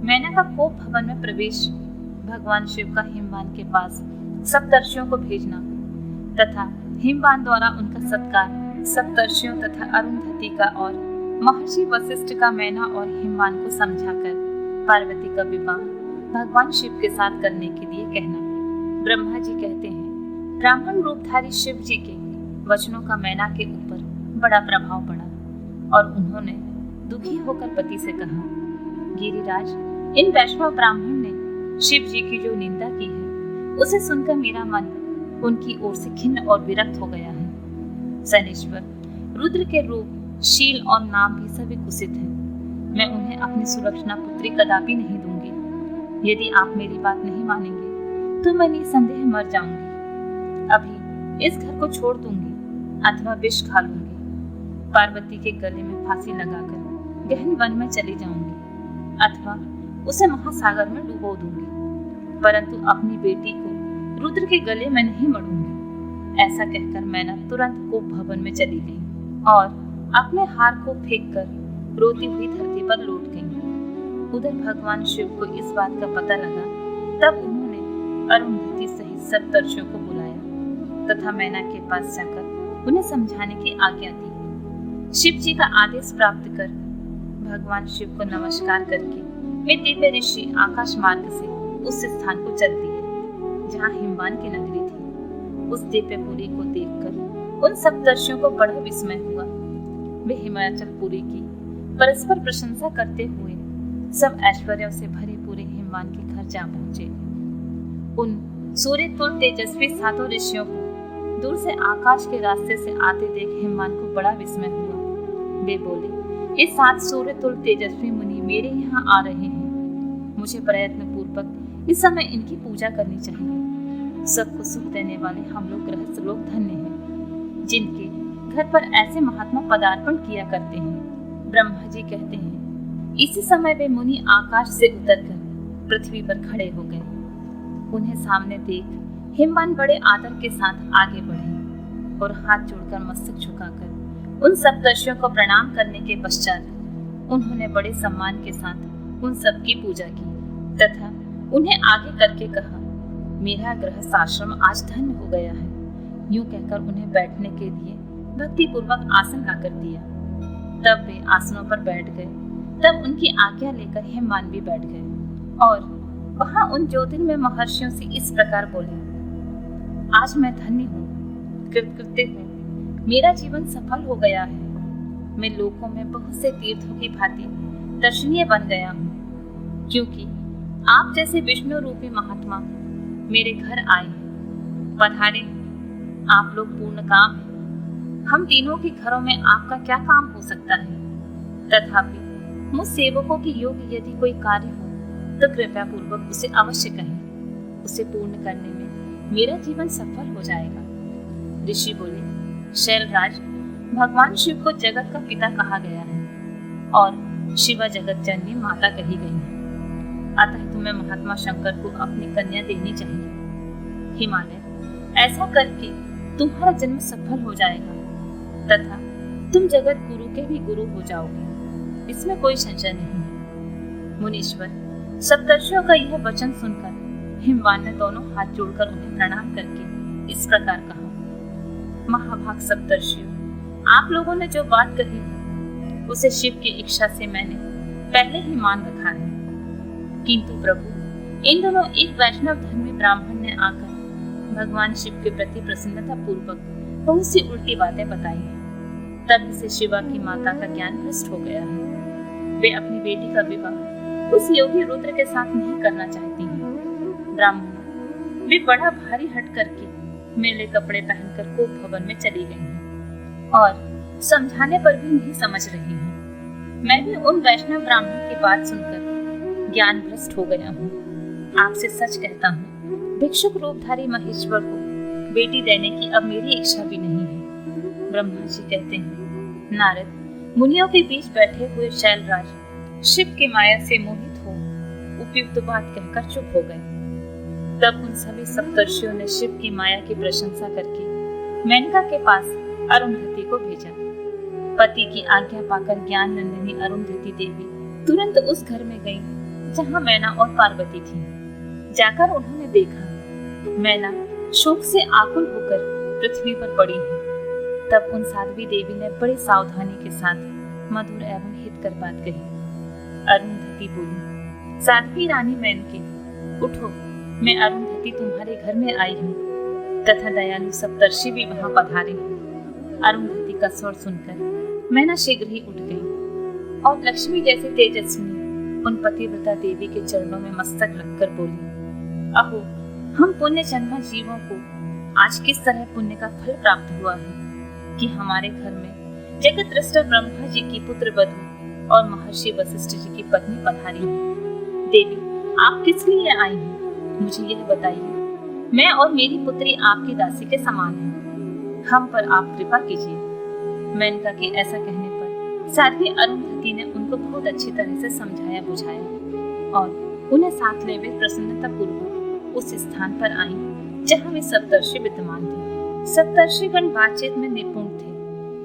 मैना का कोप भवन में प्रवेश, भगवान शिव का हिमवान के पास सप्तर्षियों को भेजना तथा हिमवान द्वारा उनका सत्कार सप्तर्षियों तथा अरुंधति का और महर्षि वशिष्ठ का मैना और हिमवान को समझाकर पार्वती का विवाह भगवान शिव के साथ करने के लिए कहना। ब्रह्मा जी कहते हैं, ब्राह्मण रूपधारी शिव जी के वचनों का मैना के ऊपर बड़ा प्रभाव पड़ा और उन्होंने दुखी होकर पति से कहा, गिरिराज, इन वैष्णव ब्राह्मण ने शिव जी की जो निंदा की है उसे सुनकर मेरा मन उनकी ओर से खिन्न और विरक्त हो गया है। शनैश्वर, रुद्र के रूप, शील और नाम भी सभी कुत्सित हैं। मैं उन्हें अपनी सुलक्षणा पुत्री कदापि नहीं दूंगी। यदि आप मेरी बात नहीं मानेंगे तो मैं निसंदेह मर जाऊंगी। अभी इस घर को छोड़ दूंगी अथवा विष खा लूंगी। पार्वती के गले में फांसी लगाकर गहन वन में चली जाऊंगी अथवा उसे महासागर में डुबो दूंगी, परंतु अपनी बेटी को रुद्र के गले में नहीं मरूंगी। ऐसा कहकर मैना तुरंत कोप भवन में चली गई और अपने हार को फेंककर रोती हुई धरती पर लौट गई। उधर भगवान शिव को इस बात का पता लगा, तब उन्होंने अरुंधति सहित सप्तर्षियों को बुलाया तथा मैना के पास जाकर उन्हें समझाने की आज्ञा दी। शिव जी का आदेश प्राप्त कर भगवान शिव को नमस्कार करके वे दिव्य ऋषि आकाश मार्ग से उस स्थान को चल दिए जहाँ हिमवान की नगरी थी। उस दिव्यपुरी को देखकर उन सप्तर्षियों को बड़ा विस्मय हुआ। वे हिमाचलपुरी की परस्पर प्रशंसा करते हुए सब ऐश्वर्यों से भरे पूरे हिमवान के घर जा पहुंचे। उन सूर्य तुल्य तेजस्वी सातों ऋषियों को दूर से आकाश के रास्ते से आते देख हिमवान को बड़ा विस्मय हुआ। वे बोले, ये 7 सूर्य तुल्य तेजस्वी मुनि मेरे यहाँ आ रहे हैं। मुझे प्रयत्न पूर्वक इस समय इनकी पूजा करनी चाहिए। सबको सुख देने वाले हम लोग गृहस्थ लोग धन्य हैं, जिनके घर पर ऐसे महात्मा पदार्पण किया करते हैं। ब्रह्मा जी कहते हैं, इसी समय वे मुनि आकाश से उतरकर पृथ्वी पर खड़े हो गए। उन्हें सामने देख हिमवान बड़े आदर के साथ आगे बढ़े और हाथ जोड़कर मस्तक झुकाकर उन सप्तर्षियों को प्रणाम करने के पश्चात उन्होंने बड़े सम्मान के साथ उन सब की पूजा की तथा उन्हें आगे करके कहा, मेरा गृहस्थ आश्रम आज धन्य हो गया है। यूं कहकर उन्हें बैठने के लिए भक्ति पूर्वक आसन लाकर दिया। तब वे आसनों पर बैठ गए। तब उनकी आज्ञा लेकर हिमवान भी बैठ गए और वहां उन ज्योतिर्मय महर्षियों से इस प्रकार बोले, आज मैं धन्य हूँ, कृतकृत्य हूँ। मेरा जीवन सफल हो गया है। मैं लोकों में बहुत से तीर्थों की भांति दर्शनीय बन गया हूँ, क्योंकि आप जैसे विष्णु रूपी महात्मा मेरे घर आए हैं। पधारे, आप लोग पूर्ण काम हैं। हम तीनों के घरों में आपका क्या काम हो सकता है? तथापि मुझ सेवकों के योग्य यदि कोई कार्य हो तो कृपया पूर्वक उसे अवश्य कहें। उसे पूर्ण करने में मेरा जीवन सफल हो जाएगा। ऋषि बोले, शैलराज, भगवान शिव को जगत का पिता कहा गया है और शिवा जगत जननी माता कही गई है। अतः तुम्हें महात्मा शंकर को अपनी कन्या देनी चाहिए। हिमालय, ऐसा करके तुम्हारा जन्म सफल हो जाएगा तथा तुम जगत गुरु के भी गुरु हो जाओगे, इसमें कोई संशय नहीं है। मुनीश्वर, सप्तर्षियों का यह वचन सुनकर हिमवान ने दोनों हाथ जोड़कर उन्हें प्रणाम करके इस प्रकार कहा, महाभाग सप्तर्षियों, आप लोगों ने जो बात कही है उसे शिव की इच्छा से मैंने पहले ही मान रखा है। किंतु प्रभु, इन दोनों एक वैष्णव धर्मी ब्राह्मण ने आकर भगवान शिव के प्रति प्रसन्नता पूर्वक बहुत सी उल्टी बातें बताई हैं। तब से शिवा की माता का ज्ञान भ्रष्ट हो गया है। वे अपनी बेटी का विवाह उस योगी रुद्र के साथ नहीं करना चाहती हैं। ब्राह्मण, वे बड़ा भारी हट करके मेले कपड़े पहनकर कोप भवन में चली गई हैं और समझाने पर भी नहीं समझ रही हैं। मैं भी उन वैष्णव ब्राह्मण की बात सुनकर ज्ञान भ्रष्ट हो गया हूँ। आपसे सच कहता हूँ, भिक्षुक रूपधारी महेश्वर को बेटी देने की अब मेरी इच्छा भी नहीं है। ब्रह्मा जी कहते हैं, नारद, मुनियों के बीच बैठे हुए शैलराज शिव की माया से मोहित हो उपयुक्त बात कहकर चुप हो गए। तब उन सभी सप्तर्षियों ने शिव की माया की प्रशंसा करके मेनका के पास अरुंधति को भेजा। पति की आज्ञा पाकर ज्ञान नंदिनी अरुंधति देवी तुरंत उस घर में गई जहाँ मैना और पार्वती थी। जाकर उन्होंने देखा मैना शोक से आकुल होकर पृथ्वी पर पड़ी है। तब उन साध्वी देवी ने बड़ी सावधानी के साथ मधुर एवं हितकर बात कही। अरुंधति बोली, साध्वी रानी मेनके, उठो, मैं अरुंधति तुम्हारे घर में आई हूँ तथा दयालु सप्तर्षि भी वहां पधारे हैं। अरुंधति का स्वर सुनकर मैना शीघ्र ही उठ गई और लक्ष्मी जैसे तेजस्विनी उन पतिव्रता देवी के चरणों में मस्तक रखकर बोली, अहो, हम पुण्य जन्मा जीवों को आज किस तरह पुण्य का फल प्राप्त हुआ है कि हमारे घर में जगत दृष्टा ब्रह्मा जी की पुत्र वधू और महर्षि वशिष्ठ जी की पत्नी पधारी है। देवी, आप किस लिए आई हैं? मुझे यह बताइए। मैं और मेरी पुत्री आपकी दासी के समान हैं। हम पर आप कृपा कीजिए। मेनका के ऐसा कहने पर साध्वी अरुंधति ने उनको बहुत अच्छी तरह से समझाया बुझाया और उन्हें साथ ले वे प्रसन्नता पूर्वक उस स्थान पर आई जहाँ वे सप्तर्षि विद्यमान थे। सप्तर्षिगण बातचीत में निपुण थे।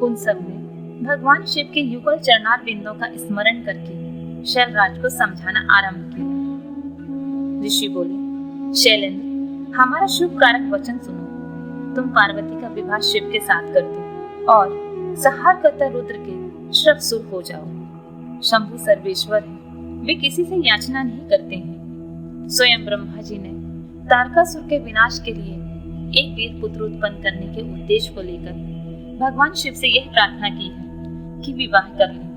उन सब ने भगवान शिव के युगल चरणार बिंदों का स्मरण करके शैलराज को समझाना आरंभ किया। ऋषि बोले, शैलेंद्र, हमारा शुभ कारक वचन सुनो। तुम पार्वती का विवाह शिव के साथ कर दो और संहार करता रुद्र के श्रवसुर हो जाओ। शंभु सर्वेश्वर है, वे किसी से याचना नहीं करते हैं। स्वयं ब्रह्मा जी ने तारकासुर के विनाश के लिए एक वीर पुत्र उत्पन्न करने के उद्देश्य को लेकर भगवान शिव से यह प्रार्थना की है कि विवाह कर लें।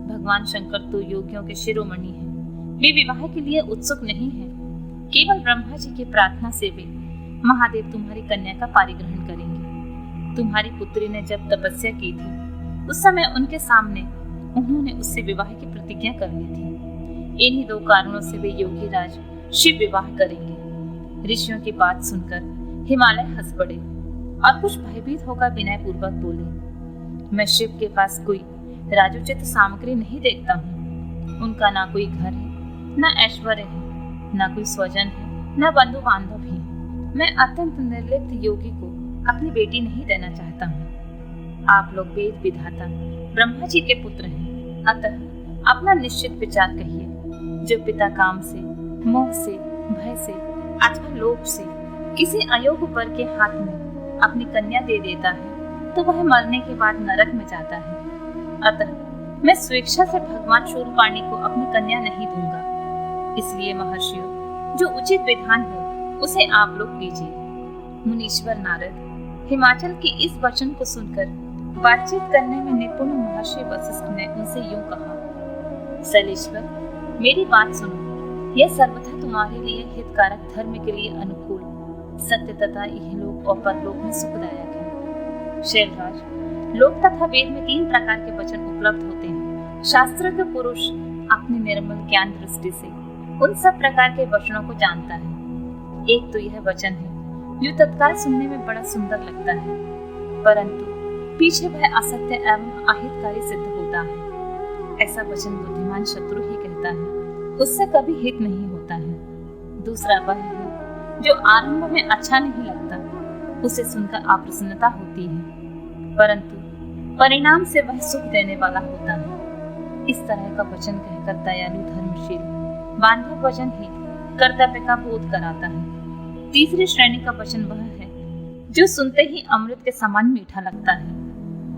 भगवान शंकर तो योगियों के शिरोमणि हैं। वे विवाह के लिए उत्सुक नहीं हैं। केवल ब्रह्मा जी की प्रार्थना से वे महादेव तुम्हारी कन्या का पारिग्रहण करेंगे। तुम्हारी पुत्री ने जब तपस्या की थी उस समय उनके सामने उन्होंने उससे विवाह की प्रतिज्ञा कर ली थी। इन्हीं दो कारणों से वे योगी राज शिव विवाह करेंगे। ऋषियों की बात सुनकर हिमालय हंस पड़े और कुछ भयभीत होकर विनय पूर्वक बोले, मैं शिव के पास कोई राजोचित सामग्री नहीं देखता हूँ। उनका ना कोई घर है, ना ऐश्वर्य है, ना कोई स्वजन है, ना बंधु बांधव ही। मैं अत्यंत निर्लिप्त योगी को अपनी बेटी नहीं देना चाहता हूँ। आप लोग वेद विधाता ब्रह्मा जी के पुत्र हैं, अतः अपना निश्चित विचार कहिए। जो पिता काम से, मोह से, भय से अथवा लोभ से किसी अयोग्य वर के हाथ में अपनी कन्या दे देता है तो वह मरने के बाद नरक में जाता है। अतः मैं स्वेच्छा से भगवान शूरपाणि को अपनी कन्या नहीं दूंगा। इसलिए महर्षियों, जो उचित विधान हो उसे आप लोग कीजिए। मुनीश्वर नारद हिमाचल के इस वचन को सुनकर बातचीत करने में निपुण महर्षि वशिष्ठ ने उनसे यूं कहा, शैलेश्वर, मेरी बात सुनो। यह सर्वथा तुम्हारे लिए हितकारक, धर्म के लिए अनुकूल, सत्य तथा इहलोक और परलोक में सुखदायक है। शैलराज, लोक तथा वेद में 3 प्रकार के वचन उपलब्ध होते हैं। शास्त्रज्ञ पुरुष अपनी निर्मल ज्ञान दृष्टि से उन सब प्रकार के वचनों को जानता है। एक तो यह वचन है जो तत्काल सुनने में बड़ा सुंदर लगता है, परंतु पीछे वह असत्य एवं अहितकारी सिद्ध होता है। ऐसा वचन बुद्धिमान शत्रु ही कहता है, उससे कभी हित नहीं होता है। दूसरा वह है जो आरंभ में अच्छा नहीं लगता, उसे सुनकर अप्रसन्नता होती है, परंतु परिणाम से वह सुख देने वाला होता है। इस तरह का वचन कहकर दयालु, धर्मशील, बांधव वचन ही कर्तव्य का बोध कराता है। तीसरी श्रेणी का वचन वह है जो सुनते ही अमृत के समान मीठा लगता है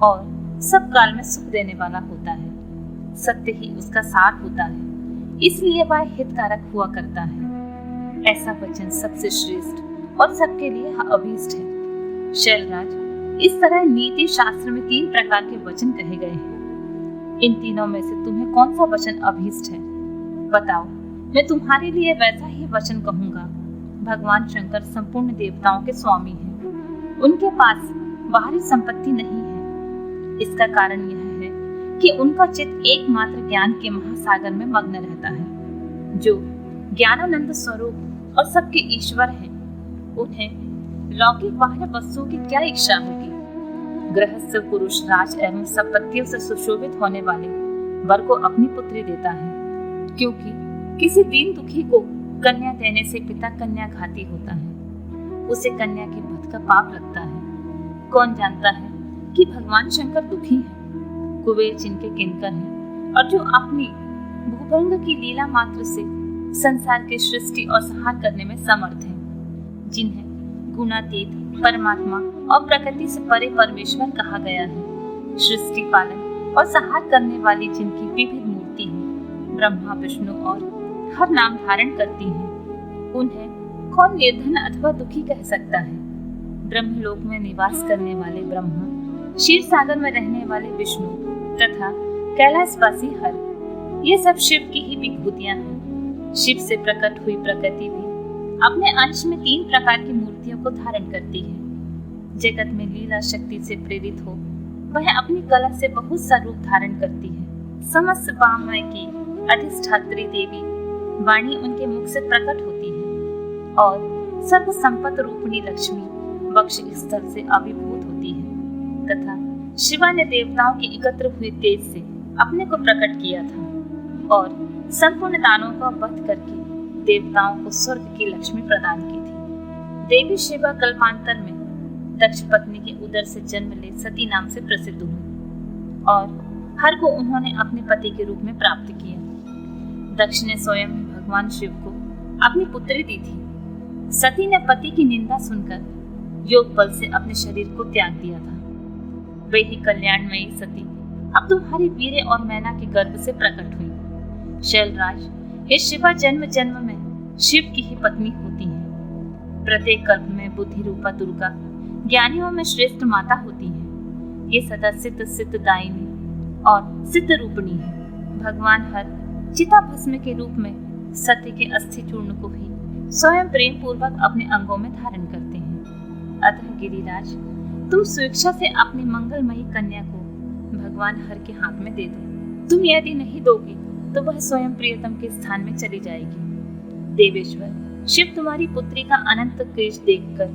और सब काल में सुख देने वाला होता है। सत्य ही उसका सार होता है, इसलिए वह हितकारक हुआ करता है। ऐसा वचन सबसे श्रेष्ठ और सबके लिए अभीष्ट है। शैलराज, इस तरह नीति शास्त्र में 3 प्रकार के वचन कहे गए हैं। इन तीनों में से तुम्हें कौन सा वचन अभीष्ट है? बताओ, मैं तुम्हारे लिए वैसा ही वचन कहूंगा। भगवान शंकर संपूर्ण देवताओं के स्वामी हैं। उनके पास बाहरी संपत्ति नहीं है। इसका कारण यह है कि उनका चित्त एकमात्र ज्ञान के महासागर में मग्न रहता है। जो ज्ञानानंद स्वरूप और सबके ईश्वर हैं, उन्हें लौकिक बाह्य वस्तुओं की क्या इच्छा होगी। गृहस्थ पुरुष राज एवं संपत्तियों से सुशोभित होने वाले वर को अपनी पुत्री देता है, क्योंकि किसी दीन दुखी को कन्या देने से पिता कन्या घाती होता है। उसे कन्या के वध का पाप लगता है। कौन जानता है कि भगवान शंकर दुखी हैं, कुबेर जिनके किंकर हैं और जो अपनी भूभंग की लीला मात्र से संसार की सृष्टि और संहार करने में समर्थ हैं, जिन्हें गुणातीत परमात्मा और प्रकृति से परे परमेश्वर कहा गया है। सृष्टि पालन और संहार करने वाली जिनकी विविध मूर्ति है, ब्रह्मा विष्णु और हर नाम धारण करती हैं, उन्हें कौन निर्धन अथवा दुखी कह सकता है। ब्रह्मलोक में निवास करने वाले ब्रह्मा, क्षीर सागर में रहने वाले विष्णु तथा कैलाशवासी हर, ये सब शिव की ही विभूतियां हैं। शिव से प्रकट हुई प्रकृति भी अपने अंश में 3 प्रकार की मूर्तियों को धारण करती है। जगत में लीला शक्ति से प्रेरित हो वह अपनी कला से बहुत सा रूप धारण करती है। समस्त वामय की अधिष्ठात्री देवी वाणी उनके मुख से प्रकट होती है और सर्व संपत्ति रूपिणी लक्ष्मी वक्ष स्थल से अभिभूत होती है तथा शिवा ने देवताओं के एकत्र हुए तेज से अपने को प्रकट किया था और संपूर्ण दानों का वध करके देवताओं को स्वर्ग की लक्ष्मी प्रदान की थी। देवी शिवा कल्पांतर में दक्ष पत्नी के उदर से जन्म ले सती नाम से प्रसिद्ध हुई और हर को उन्होंने अपने पति के रूप में प्राप्त किया। दक्ष ने स्वयं भगवान शिव को अपनी पुत्री दी थी। सती ने पति की निंदा सुनकर योग बल से अपने शरीर को त्याग दिया था। वे ही कल्याणमयी सती अब तुम्हारी वीर्य और मैना के गर्भ से प्रकट हुई। शैलराज, ये शिवा जन्म जन्म में शिव की ही पत्नी होती है। प्रत्येक कल्प में बुद्धि रूपा दुर्गा ज्ञानियों में श्रेष्ठ माता होती है। ये सदा सिद्ध सिद्धदायिनी और सिद्ध रूपिणी है। भगवान हर चिता भस्म के रूप में सत्य के अस्थि चूर्ण को ही स्वयं प्रेम पूर्वक अपने अंगों में धारण करते हैं। अतः गिरिराज, तुम स्वेच्छा से अपनी मंगलमयी कन्या को भगवान हर के हाथ में दे दो। तुम यदि नहीं दोगे तो वह स्वयं प्रियतम के स्थान में चली जाएगी। देवेश्वर, शिव तुम्हारी पुत्री का अनंत क्लेश देखकर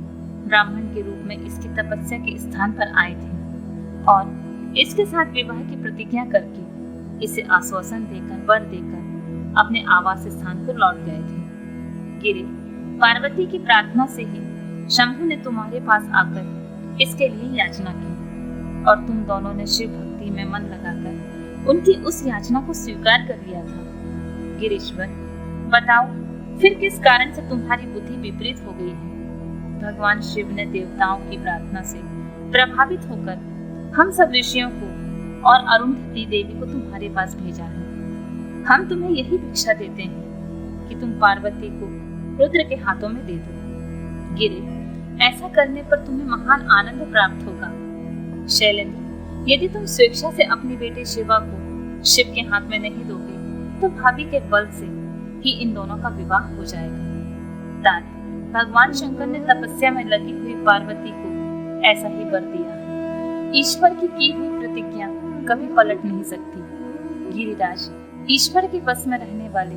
ब्राह्मण के रूप में इसकी तपस्या के स्थान पर आए थे और इसके साथ विवाह की प्रतिज्ञा करके इसे आश्वासन देकर वर देकर अपने आवास स्थान को लौट गए थे। गिरे, पार्वती की प्रार्थना से ही शंभु ने तुम्हारे पास आकर इसके लिए याचना की और तुम दोनों ने शिव भक्ति में मन लगाकर उनकी उस याचना को स्वीकार कर लिया था। गिरीश्वर, बताओ फिर किस कारण से तुम्हारी बुद्धि विपरीत हो गई है। भगवान शिव ने देवताओं की प्रार्थना से प्रभावित होकर हम सब ऋषियों को और अरुंधति देवी को तुम्हारे पास भेजा है। हम तुम्हें यही भिक्षा देते हैं कि तुम पार्वती को रुद्र के हाथों में दे दो। गिरे, ऐसा करने पर तुम्हें महान आनंद प्राप्त होगा। शैलेंद्र, यदि तुम स्वेच्छा से अपनी बेटी शिवा को शिव के हाथ में नहीं दोगे तो भाभी के बल से ही इन दोनों का विवाह हो जाएगा। तात, भगवान शंकर ने तपस्या में लगी हुई पार्वती को ऐसा ही वर दिया है। ईश्वर की हुई प्रतिज्ञा कभी पलट नहीं सकती। गिरिराज, ईश्वर के बस में रहने वाले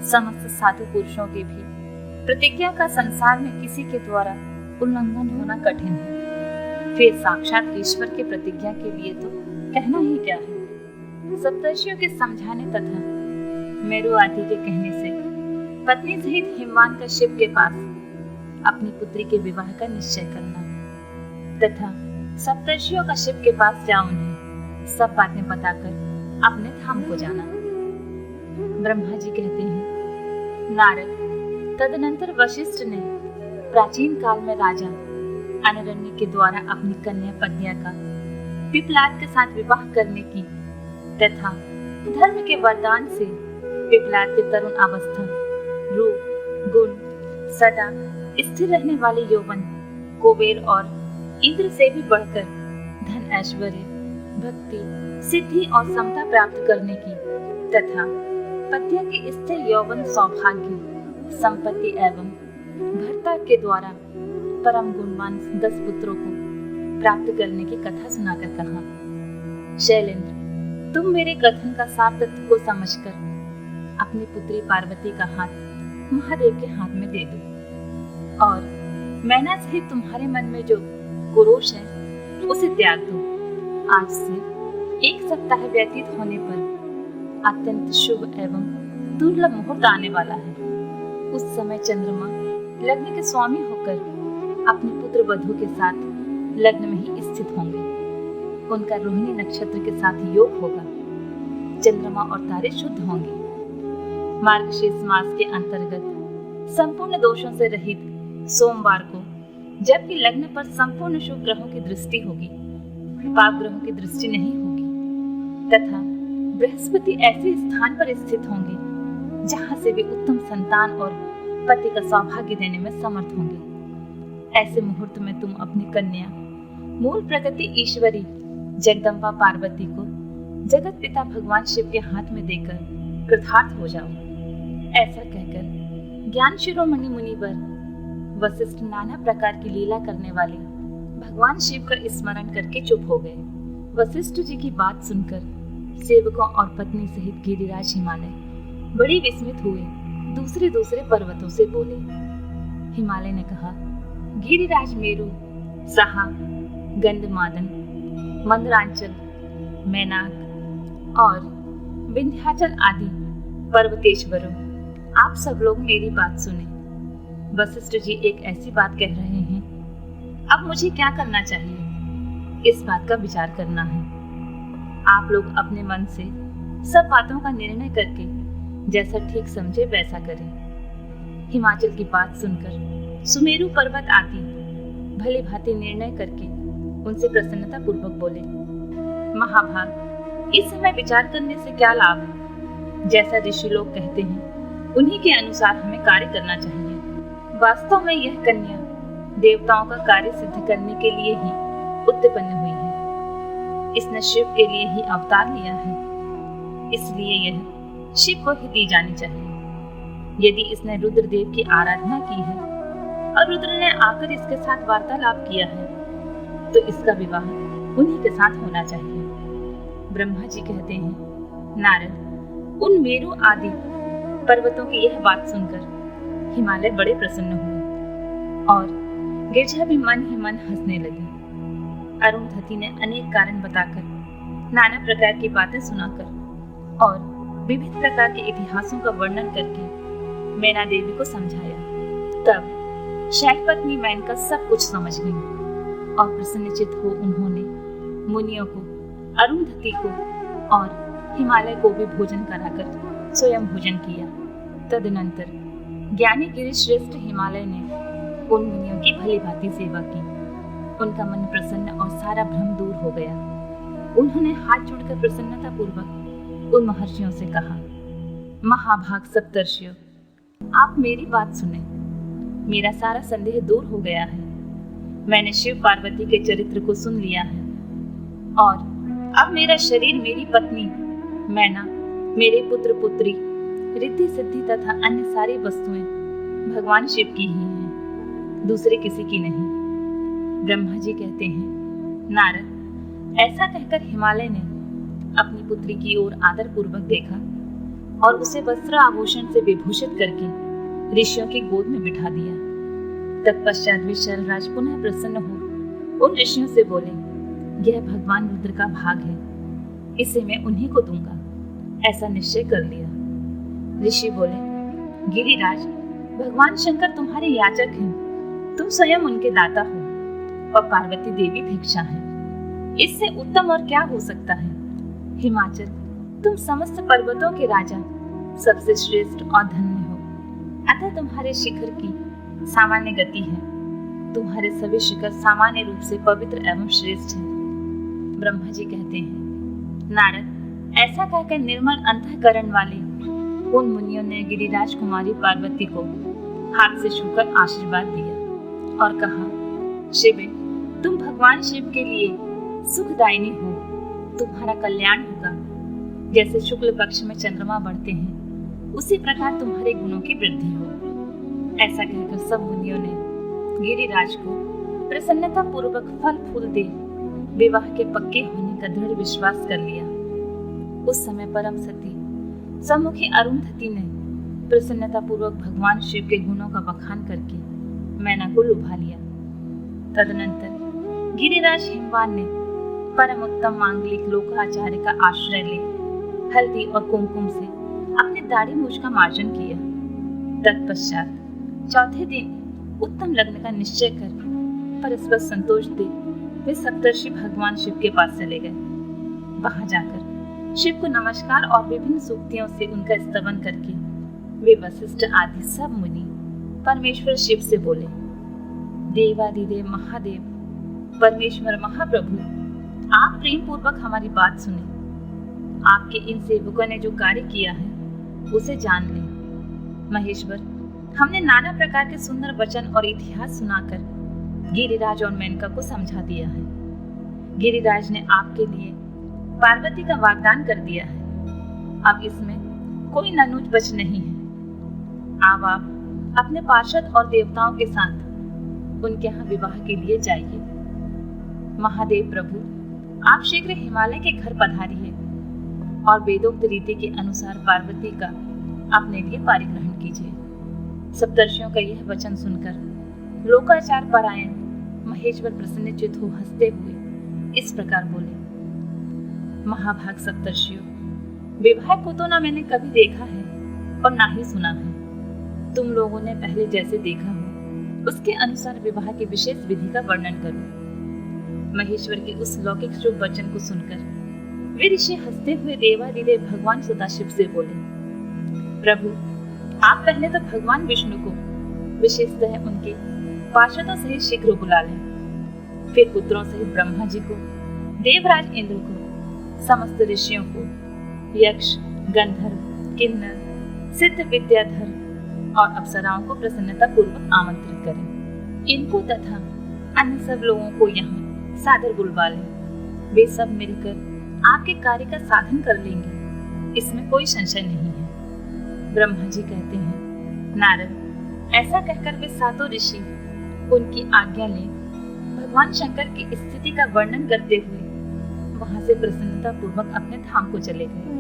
समस्त साधु पुरुषों के भी प्रतिज्ञा का संसार में किसी के द्वारा उल्लंघन होना कठिन है। फिर साक्षात ईश्वर के प्रतिज्ञा के लिए तो कहना ही क्या है। सप्तर्षियों के समझाने तथा मेरु आदि के कहने से पत्नी सहित हिमवान का शिव के पास अपनी पुत्री के विवाह का निश्चय करना तथा सप्तर्षियों का शिव के पास जाओ उन्हें सब बातें बताकर अपने धाम को जाना। ब्रह्मा जी कहते हैं, नारद, तदनंतर वशिष्ठ ने प्राचीन काल में राजा अनरण्य के द्वारा अपनी कन्या पद्या का पिपलाद के साथ विवाह करने की तथा धर्म के वरदान से पिपलाद के तरुण अवस्था, रूप, गुण, सदा स्थिर रहने वाले यौवन, कुबेर और इंद्र से भी बढ़कर धन, ऐश्वर्य, भक्ति, सिद्धि और समता प्राप्त करने की तथा पद्या के स्थिर यौवन, सौभाग्य, संपत्ति एवं भर्ता के द्वारा परम गुणवान 10 पुत्रों को प्राप्त करने की कथा सुनाकर कहा, शैलेंद्र, तुम मेरे कथन का सार तत्व को समझकर अपनी पुत्री पार्वती का हाथ महादेव के हाथ में दे दो और मैना सहित तुम्हारे मन में जो कुरोष है उसे त्याग दो। आज से 1 सप्ताह व्यतीत होने पर अत्यंत शुभ एवं दुर्लभ मुहूर्त आने वाला है। उस समय चंद्रमा लग्न के स्वामी होकर अपने पुत्र वधु के साथ लग्न में ही स्थित होंगे। उनका रोहिणी नक्षत्र के साथ योग होगा। चंद्रमा और तारे शुद्ध होंगे। मार्गशीर्ष मास के अंतर्गत संपूर्ण दोषों से रहित सोमवार को, जबकि लग्न पर संपूर्ण शुभ ग्रहों की दृष्टि होगी, पाप ग्रहों की दृष्टि नहीं होगी, तथा बृहस्पति ऐसे स्थान पर स्थित होंगे जहां से वे उत्तम संतान और पति का सौभाग्य देने में समर्थ होंगे। ऐसे मुहूर्त में तुम अपनी कन्या मूल प्रकृति ईश्वरी जगदम्बा पार्वती को जगत पिता भगवान शिव के हाथ में देकर कृतार्थ हो जाओ। ऐसा कहकर ज्ञान शिरोमणि मुनिवर वशिष्ठ नाना प्रकार की लीला करने वाले भगवान शिव का स्मरण करके चुप हो गए। वशिष्ठ जी की बात सुनकर सेवकों और पत्नी सहित गिरिराज हिमालय बड़ी विस्मित हुए दूसरे पर्वतों से बोले। हिमालय ने कहा, गिरिराज मेरु, सहा, गंधमादन, मंदरांचल, मैनाक और विंध्याचल आदि पर्वतेश्वरों, आप सब लोग मेरी बात सुने। वशिष्ठ जी एक ऐसी बात कह रहे हैं, अब मुझे क्या करना चाहिए, इस बात का विचार करना है। आप लोग अपने मन से सब बातों का निर्णय करके जैसा ठीक समझे वैसा करें। हिमाचल की बात सुनकर सुमेरु पर्वत आदि भली भांति निर्णय करके उनसे प्रसन्नता पूर्वक बोले, महाभाग, इस समय विचार करने से क्या लाभ है? जैसा ऋषि लोग कहते हैं उन्हीं के अनुसार हमें कार्य करना चाहिए। वास्तव में यह कन्या देवताओं का कार्य सिद्ध करने के लिए ही उत्पन्न हुई है। इसने शिव के लिए ही अवतार लिया है, इसलिए यह शिव को ही दी जानी चाहिए। यदि इसने रुद्रदेव की आराधना की है और रुद्र ने आकर इसके साथ वार्तालाप किया है, तो इसका विवाह उन्हीं के साथ होना चाहिए। ब्रह्मा जी कहते हैं, नारद, उन मेरु आदि पर्वतों की यह बात सुनकर हिमालय बड़े प्रसन्न हुए और गिरजा भी मन ही मन हंसने लगी। अरुंधति ने अनेक कारण बताकर, नाना प्रकार की बातें सुनाकर और विभिन्न प्रकार के इतिहासों का वर्णन करके मैना देवी को समझाया। तब शैलपत्नी मैनका सब कुछ समझ गई और प्रसन्नचित हो उन्होंने मुनियों को, अरुंधति को और हिमालय को भी भोजन कराकर स्वयं भोजन किया। तदनंतर ज्ञानी गिरिश्रेष्ठ हिमालय ने उन मुनियों की भली भांति सेवा की। उनका मन प्रसन्न और सारा भ्रम दूर हो गया। उन्होंने हाथ जोड़कर प्रसन्नता पूर्वक उन महर्षियों से कहा, महाभाग सप्तर्षियों, आप मेरी बात सुने। मेरा सारा संदेह दूर हो गया है। मैंने शिव पार्वती के चरित्र को सुन लिया है और अब मेरा शरीर, मेरी पत्नी मैना, मेरे पुत्र पुत्री, रिद्धि सिद्धि तथा अन्य सारी वस्तुएं भगवान शिव की ही हैं, दूसरे किसी की नहीं। ब्रह्मा जी कहते हैं, नारद, ऐसा कहकर हिमालय ने अपनी पुत्री की ओर आदर पूर्वक देखा और उसे वस्त्र आभूषण से विभूषित करके ऋषियों की गोद में बिठा दिया। तत्पश्चात वे शैलराज पुनः प्रसन्न हो उन ऋषियों से बोले, यह भगवान रुद्र का भाग है, इसे मैं उन्हीं को दूंगा। ऐसा निश्चय कर लिया। ऋषि बोले, गिरिराज, भगवान शंकर तुम्हारे याचक हैं, तुम स्वयं उनके दाता हो और पार्वती देवी भिक्षा है। इससे उत्तम और क्या हो सकता है? हिमाचल, तुम समस्त पर्वतों के राजा, सबसे श्रेष्ठ और धन्य हो, अतः तुम्हारे शिखर की सामान्य गति है। तुम्हारे सभी शिखर सामान्य रूप से पवित्र एवं श्रेष्ठ हैं। ब्रह्मा जी कहते हैं, नारद, ऐसा कहकर निर्मल अंतःकरण वाले उन मुनियों ने गिरिराज कुमारी पार्वती को हाथ से छूकर आशीर्वाद दिया और कहा, शिवे, तुम भगवान शिव के लिए सुखदायिनी हो, तुम्हारा कल्याण होगा। जैसे शुक्ल पक्ष में चंद्रमा बढ़ते हैं, उसी प्रकार तुम्हारे गुणों की वृद्धि हो। ऐसा कहकर सब मुनियों ने गिरिराज को प्रसन्नता पूर्वक फल फूल दे विवाह के पक्के होने का दृढ़ विश्वास कर लिया। उस समय परम सती सम्मुखी अरुंधति ने प्रसन्नता पूर्वक भगवान शिव के गुणों का बखान करके मैना को लुभा लिया। तदनंतर गिरिराज हिमवान ने परम उत्तम मांगलिक लोकाचार्य का आश्रय ले हल्दी और कुमकुम से अपने दाढ़ी मूछ का मार्जन किया। तत्पश्चात चौथे दिन उत्तम लग्न का निश्चय कर परस्पर संतोष दे वे सप्तर्षि भगवान शिव के पास चले गए। वहां जाकर शिव को नमस्कार और विभिन्न सूक्तियों से उनका स्तवन करके वे वशिष्ठ आदि सब मुनि परमेश्वर शिव से बोले, देवादिदेव महादेव, परमेश्वर महाप्रभु, आप प्रेम पूर्वक हमारी बात सुने। आपके इन सेवकों ने जो कार्य किया है उसे जान ले। महेश्वर, हमने नाना प्रकार के सुंदर वचन और इतिहास सुनाकर गिरिराज और मेनका को समझा दिया है। गिरिराज ने आपके लिए पार्वती का वाग्दान कर दिया है। अब इसमें कोई ननुज बच नहीं है। अब आप अपने पार्षद और देवताओं के साथ उनके यहाँ विवाह के लिए जाइए। महादेव प्रभु, आप शीघ्र हिमालय के घर पधारिए और वेदोक्त रीति के अनुसार पार्वती का अपने लिए पारिग्रहण कीजिए। सप्तर्षियों का यह वचन सुनकर लोकाचार परायण महेश्वर प्रसन्नचित्त हो हंसते हुए इस प्रकार बोले, महाभाग सप्तर्षियों, विवाह को तो ना मैंने कभी देखा है और ना ही सुना है। तुम लोगों ने पहले जैसे देखा हो उसके अनुसार विवाह की विशेष विधि का वर्णन करो। महेश्वर के उस लौकिक शुभ वचन को सुनकर वे ऋषि हंसते हुए देवादिदेव भगवान सदाशिव से बोले, प्रभु, आप पहले तो भगवान विष्णु को विशेषतः उनके पार्षदों सहित शीघ्र बुला लें, फिर पुत्रों सहित ब्रह्मा जी को, देवराज इंद्र को, समस्त ऋषियों को, यक्ष, गंधर्व, किन्नर, सिद्ध विद्याधर और अप्सराओं को प्रसन्नता पूर्वक आमंत्रित करें। इनको तथा अन्य सब लोगों को यहाँ सादर बुलवा लें। वे सब मिलकर आपके कार्य का साधन कर लेंगे, इसमें कोई संशय नहीं है। ब्रह्मा जी कहते हैं, नारद, ऐसा कहकर वे सातों ऋषि उनकी आज्ञा ले भगवान शंकर की स्थिति का वर्णन करते हुए वहां से प्रसन्नता पूर्वक अपने धाम को चले गए।